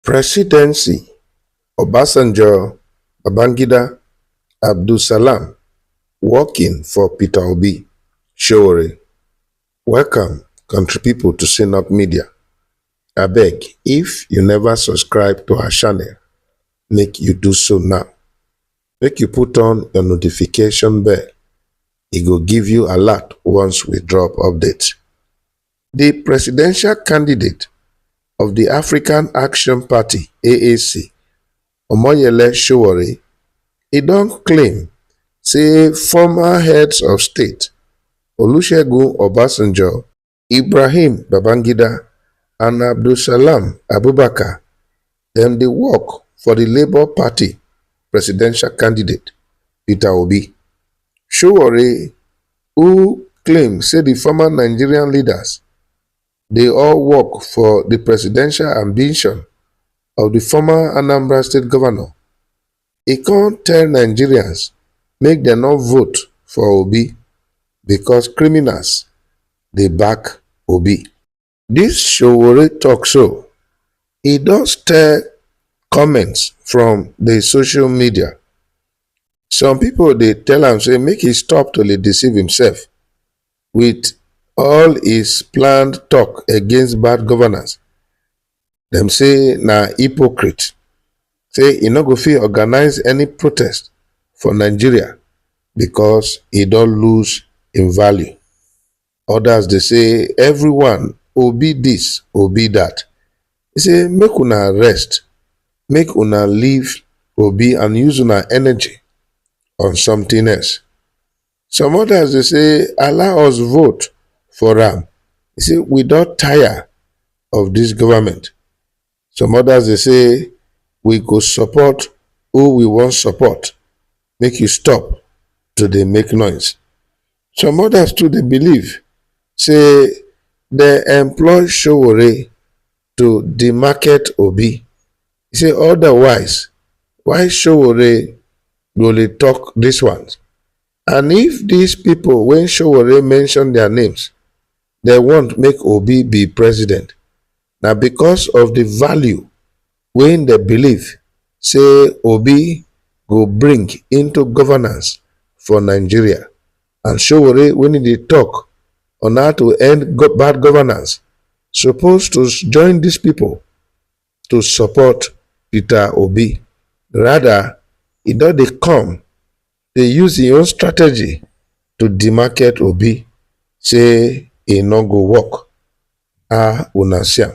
Presidency, Obasanjo, Babaginda, Abdusalam, working for Peter Obi Sowore. Welcome, country people, to Synod Media. Abeg, if you never subscribe to our channel, make you do so now. Make you put on your notification bell. It go give you alert once we drop updates. The presidential candidate of the African Action Party, AAC, Obi Sowore, he don claim say former heads of state Olusegun Obasanjo, Ibrahim Babangida and Abdusalam Abubakar dem dey work for the Labour Party presidential candidate Peter Obi. Sowore, who claim say the former Nigerian leaders dey all work for the presidential ambition of the former Anambra State governor, e con tell Nigerians make dem no vote for Obi because criminals dey back Obi. Dis Sowore talk so, e don stir comments from the social media. Some people dey tell am say make e stop to dey deceive himself with all his planned talk against bad governance. Dem say na hypocrite, say e no go fit organize any protest for Nigeria because e don lose im value. Others dey say everyone Obi dis, Obi dat. E say make una rest, make una leave Obi and use una energy on something else. Some others dey say allow us vote for am. E say we don tire of dis government. Some others dey say we go support who we wan support, make you stop to dey make noise. Some others too dey believe say dem employ Sowore to demarket Obi. E say otherwise, why Sowore go dey talk dis ones? And if these people wey Sowore mention their names, they want make Obi be president, na because of the value wey dem believe say Obi go bring into governance for Nigeria. And Sowore, when e dey talk on how to end bad governance, suppose to join these people to support Peter Obi. Rather, e don dey come dey use im own strategy to demarket Obi, say e no go work. Una see am.